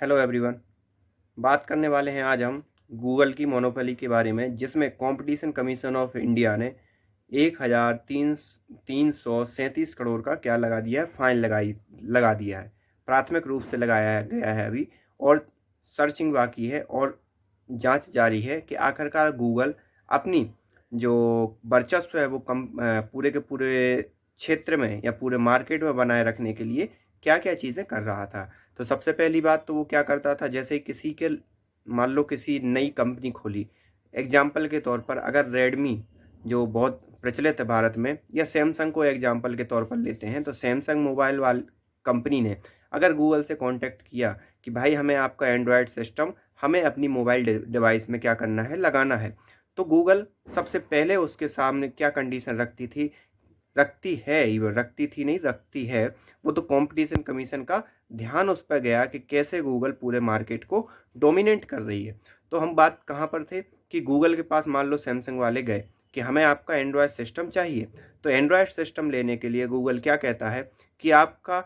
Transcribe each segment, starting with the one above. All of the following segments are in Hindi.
Hello everyone. बात करने वाले हैं आज हम गूगल की मोनोपोली के बारे में, जिसमें कंपटीशन कमीशन ऑफ इंडिया ने 1,337 करोड़ का क्या लगा दिया है, फाइन लगा दिया है। प्राथमिक रूप से लगाया गया है अभी, और सर्चिंग बाकी है और जांच जारी है कि आखिरकार गूगल अपनी जो वर्चस्व है वो पूरे के पूरे क्षेत्र में या पूरे मार्केट में बनाए रखने के लिए क्या क्या चीज़ें कर रहा था। तो सबसे पहली बात तो वो क्या करता था, जैसे किसी के मान लो किसी नई कंपनी खोली, एग्जाम्पल के तौर पर अगर रेडमी जो बहुत प्रचलित है भारत में, या सैमसंग को एग्जाम्पल के तौर पर लेते हैं, तो सैमसंग मोबाइल वाल कंपनी ने अगर गूगल से कांटेक्ट किया कि भाई हमें आपका एंड्रॉयड सिस्टम हमें अपनी मोबाइल डिवाइस में क्या करना है, लगाना है, तो गूगल सबसे पहले उसके सामने क्या कंडीशन रखती है, वो तो कंपटीशन कमीशन का ध्यान उस पर गया कि कैसे गूगल पूरे मार्केट को डोमिनेट कर रही है। तो हम बात कहाँ पर थे कि गूगल के पास मान लो सैमसंग वाले गए कि हमें आपका एंड्रॉयड सिस्टम चाहिए। तो एंड्रॉयड सिस्टम लेने के लिए गूगल क्या कहता है कि आपका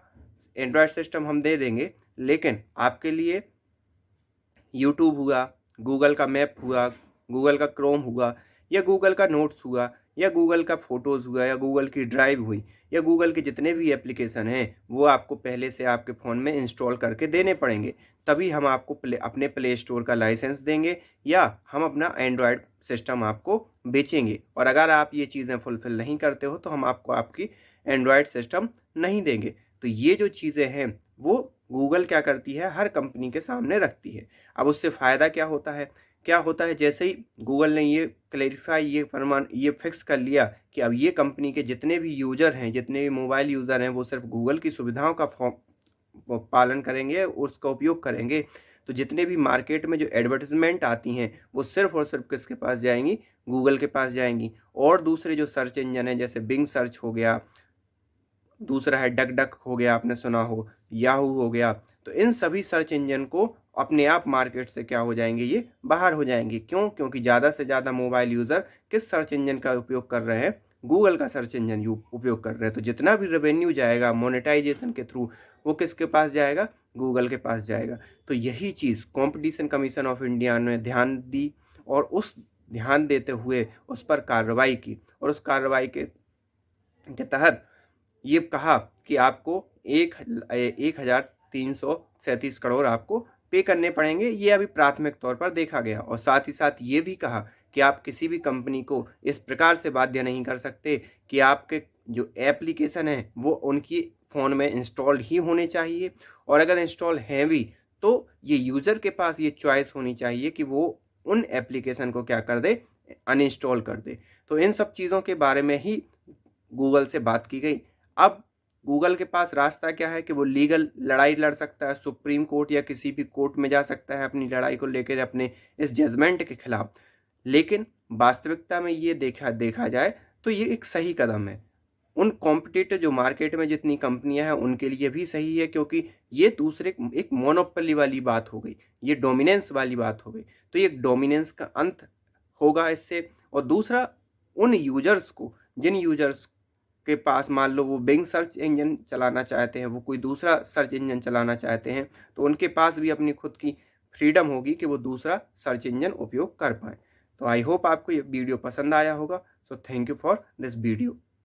एंड्रॉयड सिस्टम हम दे देंगे, लेकिन आपके लिए यूट्यूब हुआ, गूगल का मैप हुआ, गूगल का क्रोम हुआ, या गूगल का नोट्स हुआ, या गूगल का फोटोज़ हुआ, या गूगल की ड्राइव हुई, या गूगल के जितने भी एप्लीकेशन हैं वो आपको पहले से आपके फ़ोन में इंस्टॉल करके देने पड़ेंगे। तभी हम आपको अपने प्ले स्टोर का लाइसेंस देंगे, या हम अपना एंड्रॉयड सिस्टम आपको बेचेंगे। और अगर आप ये चीज़ें फुलफ़िल नहीं करते हो तो हम आपको आपकी एंड्रॉयड सिस्टम नहीं देंगे। तो ये जो चीज़ें हैं वो गूगल क्या करती है, हर कंपनी के सामने रखती है। अब उससे फ़ायदा क्या होता है, जैसे ही गूगल ने ये फिक्स कर लिया कि अब ये कंपनी के जितने भी यूज़र हैं, जितने भी मोबाइल यूज़र हैं, वो सिर्फ गूगल की सुविधाओं का पालन करेंगे, उसका उपयोग करेंगे। तो जितने भी मार्केट में जो एडवर्टाइजमेंट आती हैं वो सिर्फ और सिर्फ किसके पास जाएंगी, गूगल के पास जाएंगी। और दूसरे जो सर्च इंजन है, जैसे बिंग सर्च हो गया, दूसरा है डक डक हो गया, आपने सुना हो, याहू हो गया, तो इन सभी सर्च इंजन को अपने आप मार्केट से क्या हो जाएंगे, ये बाहर हो जाएंगे। क्यों? क्योंकि ज़्यादा से ज़्यादा मोबाइल यूज़र किस सर्च इंजन का उपयोग कर रहे हैं, गूगल का सर्च इंजन उपयोग कर रहे हैं। तो जितना भी रेवेन्यू जाएगा मोनेटाइजेशन के थ्रू, वो किसके पास जाएगा, गूगल के पास जाएगा। तो यही चीज़ कॉम्पिटिशन कमीशन ऑफ इंडिया ने ध्यान दी, और उस ध्यान देते हुए उस पर कार्रवाई की, और उस कार्रवाई के तहत ये कहा कि आपको 1,337 करोड़ आपको पे करने पड़ेंगे। ये अभी प्राथमिक तौर पर देखा गया, और साथ ही साथ ये भी कहा कि आप किसी भी कंपनी को इस प्रकार से बाध्य नहीं कर सकते कि आपके जो एप्लीकेशन है वो उनकी फ़ोन में इंस्टॉल्ड ही होने चाहिए, और अगर इंस्टॉल हैं भी तो ये यूज़र के पास ये चॉइस होनी चाहिए कि वो उन एप्लीकेशन को क्या कर दे, अनइंस्टॉल कर दे। तो इन सब चीज़ों के बारे में ही गूगल से बात की गई। अब गूगल के पास रास्ता क्या है कि वो लीगल लड़ाई लड़ सकता है, सुप्रीम कोर्ट या किसी भी कोर्ट में जा सकता है अपनी लड़ाई को लेकर, अपने इस जजमेंट के खिलाफ। लेकिन वास्तविकता में ये देखा जाए तो ये एक सही कदम है। उन कॉम्पिटिटर जो मार्केट में जितनी कंपनियां हैं उनके लिए भी सही है, क्योंकि ये दूसरे एक मोनोपोली वाली बात हो गई, ये डोमिनेंस वाली बात हो गई। तो ये डोमिनेंस का अंत होगा इससे। और दूसरा, उन यूजर्स को, जिन यूजर्स के पास मान लो वो बिंग सर्च इंजन चलाना चाहते हैं, वो कोई दूसरा सर्च इंजन चलाना चाहते हैं, तो उनके पास भी अपनी खुद की फ्रीडम होगी कि वो दूसरा सर्च इंजन उपयोग कर पाए। तो आई होप आपको ये वीडियो पसंद आया होगा। So thank you for this video.